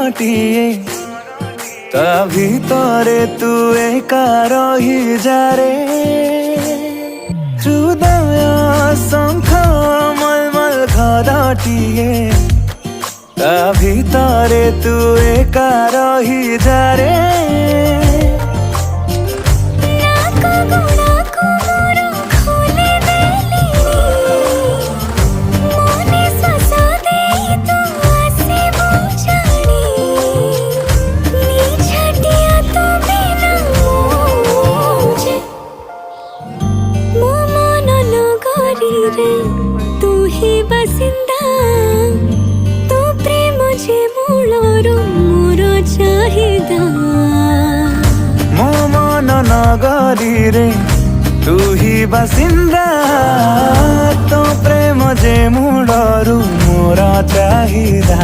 घरटिए ता भितरे तू एका रही जारे हृदय शंख मलमल घरटिए ता भितरे तू एका रही जारे तू ही बसिंदा तो प्रेम जे मूलर मोर चाहिदा मो मन नगरी रे तू ही बसिंदा तो प्रेम जे मूलर मोर चाहिदा।